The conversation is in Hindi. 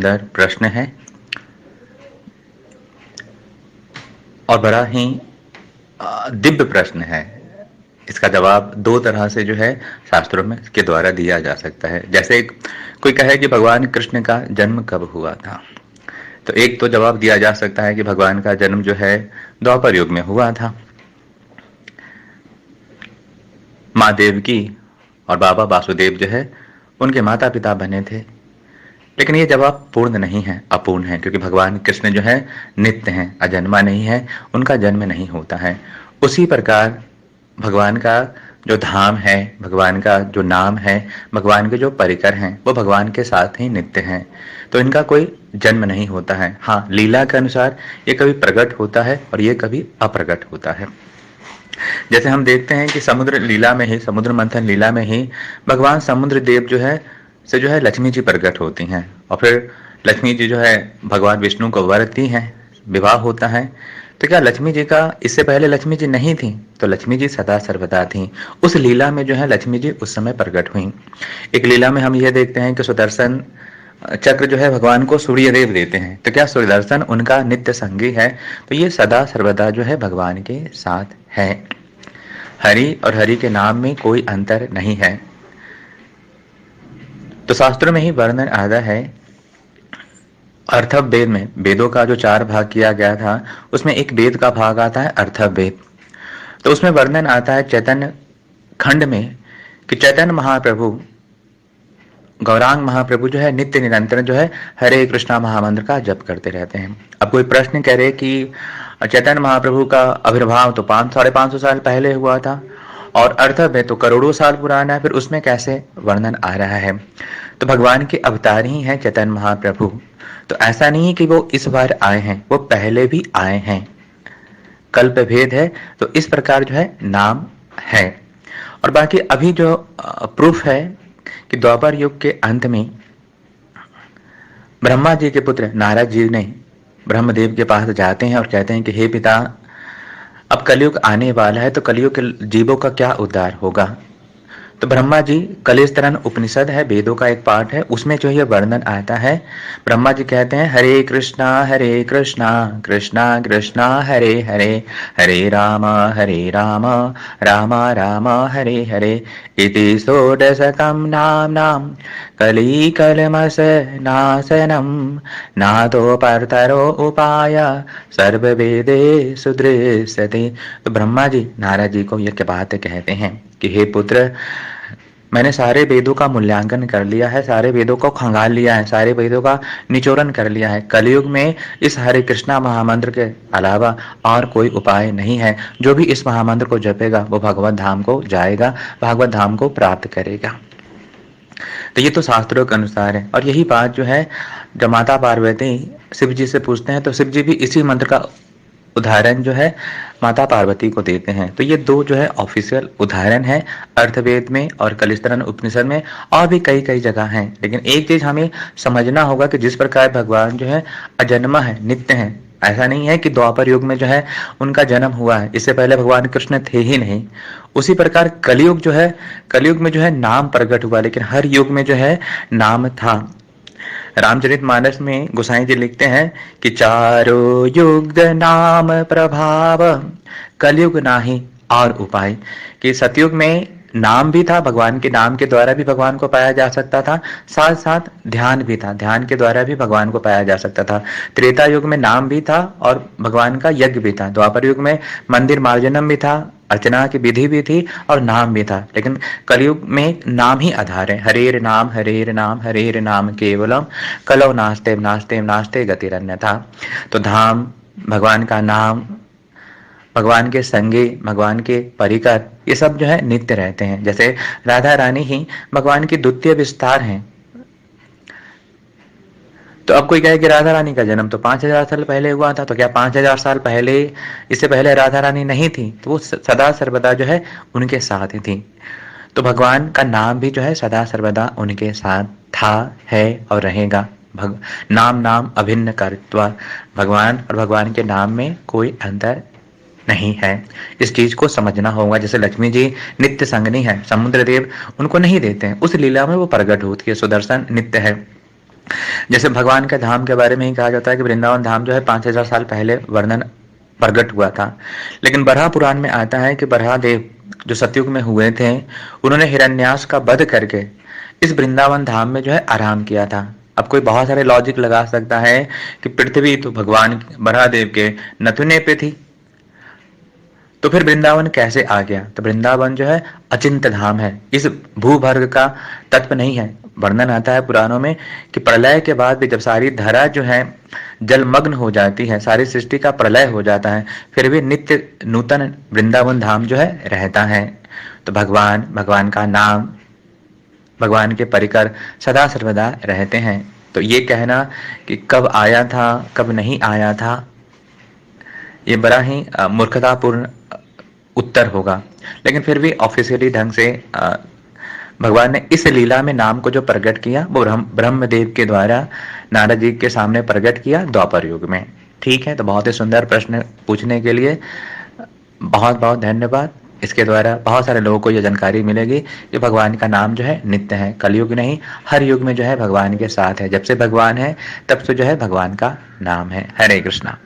सुंदर प्रश्न है और बड़ा ही दिव्य प्रश्न है। इसका जवाब दो तरह से जो है शास्त्रों में के द्वारा दिया जा सकता है। जैसे कोई कहे कि भगवान कृष्ण का जन्म कब हुआ था, तो एक तो जवाब दिया जा सकता है कि भगवान का जन्म जो है द्वापर युग में हुआ था। माँ देवकी और बाबा वासुदेव जो है उनके माता पिता बने थे। लेकिन ये जवाब पूर्ण नहीं है, अपूर्ण है, क्योंकि भगवान कृष्ण जो है नित्य हैं, अजन्मा नहीं है, उनका जन्म नहीं होता है। उसी प्रकार भगवान का जो धाम है, भगवान का जो नाम है, भगवान के जो परिकर हैं, वो भगवान के साथ ही नित्य हैं। तो इनका कोई जन्म नहीं होता है। हाँ, लीला के अनुसार ये कभी प्रकट होता है और ये कभी अप्रकट होता है। जैसे हम देखते हैं कि समुद्र लीला में ही, समुद्र मंथन लीला में ही भगवान समुद्र देव जो है लक्ष्मी जी प्रकट होती हैं और फिर लक्ष्मी जी जो है भगवान विष्णु को वरती हैं, विवाह होता है। तो क्या लक्ष्मी जी का इससे पहले लक्ष्मी जी नहीं थी? तो लक्ष्मी जी सदा सर्वदा थी। उस लीला में जो है लक्ष्मी जी उस समय प्रकट हुई। एक लीला में हम ये देखते हैं कि सुदर्शन चक्र जो है भगवान को सूर्यदेव देते हैं। तो क्या सुदर्शन उनका नित्य संगी है? तो ये सदा सर्वदा जो है भगवान के साथ है। हरि और हरि के नाम में कोई अंतर नहीं है। तो शास्त्रों में ही वर्णन आता है, अर्थव वेद में, वेदों का जो 4 भाग किया गया था उसमें एक वेद का भाग आता है अर्थव वेद। तो उसमें वर्णन आता है चैतन्य खंड में कि चैतन्य महाप्रभु, गौरांग महाप्रभु जो है नित्य निरंतर जो है हरे कृष्णा महामंत्र का जप करते रहते हैं। अब कोई प्रश्न करे कि चैतन्य महाप्रभु का आविर्भाव तो 500-550 साल पहले हुआ था और अर्थव में तो करोड़ों साल पुराना है, फिर उसमें कैसे वर्णन आ रहा है? तो भगवान के अवतार ही हैं चैतन्य महाप्रभु। तो ऐसा नहीं है कि वो इस बार आए हैं, वो पहले भी आए हैं। कल्प भेद है, तो इस प्रकार जो है नाम है। और बाकी अभी जो प्रूफ है कि द्वापर युग के अंत में ब्रह्मा जी के पुत्र नारद जी ने ब्रह्मदेव के पास जाते हैं और कहते हैं कि हे पिता, अब कलयुग आने वाला है, तो कलयुग के जीवों का क्या उद्धार होगा? तो ब्रह्मा जी, कलेस्तरन उपनिषद है, वेदों का एक पार्ट है, उसमें जो ये वर्णन आता है, ब्रह्मा जी कहते हैं हरे कृष्णा कृष्णा कृष्णा हरे हरे, हरे राम राम राम हरे हरे, इति षोडशकं नाम कली कलमस नाशनम, नादो परतरो उपाय सर्ववेदे सुदृश्यते। तो ब्रह्मा जी नारद जी को यह बात कहते हैं कि हे पुत्र, मैंने सारे वेदों का मूल्यांकन कर लिया है, सारे वेदों को खंगाल लिया है, सारे वेदों का निचोड़न कर लिया है। कलयुग में इस हरे कृष्णा महामंत्र के अलावा और कोई उपाय नहीं है। जो भी इस महामंत्र को जपेगा वो भगवत धाम को जाएगा, भगवत धाम को प्राप्त करेगा। तो ये तो शास्त्रों के अनुसार है। और यही बात जो है जब माता पार्वती शिव जी से पूछते हैं, तो शिव जी भी इसी मंत्र का उदाहरण जो है माता पार्वती को देते हैं। तो ये दो जो है ऑफिशियल उदाहरण है, अर्थवेद में और कलिस्तरन उपनिषद में, और भी कई कई जगह हैं। लेकिन एक चीज हमें समझना होगा कि जिस प्रकार भगवान जो है अजन्मा है, नित्य है, ऐसा नहीं है कि द्वापर युग में जो है उनका जन्म हुआ है, इससे पहले भगवान कृष्ण थे ही नहीं। उसी प्रकार कलयुग जो है, कलयुग में जो है नाम प्रकट हुआ, लेकिन हर युग में जो है नाम था। रामचरितमानस में गोसाई जी लिखते हैं कि चारों युग नाम प्रभाव, कलयुग नाही और उपाय। कि सतयुग में नाम भी था, भगवान के नाम के द्वारा भी भगवान को पाया जा सकता था, साथ साथ ध्यान भी था, ध्यान के द्वारा भी भगवान को पाया जा सकता था। त्रेता युग में नाम भी था और भगवान का यज्ञ भी था। द्वापर युग में मंदिर मार्जनम भी था, अर्चना की विधि भी थी और नाम भी था। लेकिन कलयुग में नाम ही आधार है। हरेर नाम केवलम कलौ नास्ते नास्ते नास्ते गतिरन्यथा। तो धाम, भगवान का नाम, भगवान के संगे, भगवान के परिकर, ये सब जो है नित्य रहते हैं। जैसे राधा रानी ही भगवान की द्वितीय विस्तार हैं। तो अब कोई कहे कि राधा रानी का जन्म तो 5000 साल पहले हुआ था, तो क्या 5000 साल पहले, इससे पहले राधा रानी नहीं थी? तो वो सदा सर्वदा जो है उनके साथ ही थी। तो भगवान का नाम भी जो है सदा सर्वदा उनके साथ था, है और रहेगा। नाम अभिन्न कर्त्वा, भगवान और भगवान के नाम में कोई अंतर नहीं है। इस चीज को समझना होगा। जैसे लक्ष्मी जी नित्य संगनी है, समुद्र देव उनको नहीं देते हैं, उस लीला में वो प्रकट होती है। सुदर्शन नित्य है, जैसे भगवान के धाम के बारे में ही कहा जाता है कि वृंदावन धाम जो है 5000 साल पहले वर्णन प्रकट हुआ था। लेकिन बराह पुराण में आता है कि बराह देव जो सतयुग में हुए थे, उन्होंने हिरण्याक्ष का वध करके इस वृंदावन धाम में जो है आराम किया था। अब कोई बहुत सारे लॉजिक लगा सकता है कि पृथ्वी तो भगवान बराह देव के नथुने पे थी, तो फिर वृंदावन कैसे आ गया? तो वृंदावन जो है अचिंत्य धाम है, इस भूवर्ग का तत्व नहीं है। वर्णन आता है पुराणों में कि प्रलय के बाद भी जब सारी धरा जो है जलमग्न हो जाती है, सारी सृष्टि का प्रलय हो जाता है, फिर भी नित्य नूतन वृंदावन धाम जो है रहता है। तो भगवान का नाम, भगवान के परिकर सदा सर्वदा रहते हैं। तो ये कहना कि कब आया था कब नहीं आया था, ये बड़ा ही मूर्खतापूर्ण उत्तर होगा। लेकिन फिर भी ऑफिशियली ढंग से भगवान ने इस लीला में नाम को जो प्रकट किया वो ब्रह्मदेव के द्वारा नारद जी के सामने प्रकट किया द्वापर युग में। ठीक है, तो बहुत ही सुंदर प्रश्न पूछने के लिए बहुत बहुत धन्यवाद। इसके द्वारा बहुत सारे लोगों को यह जानकारी मिलेगी कि भगवान का नाम जो है नित्य है, कलयुग नहीं, हर युग में जो है भगवान के साथ है। जब से भगवान है तब से जो है भगवान का नाम है। हरे कृष्णा।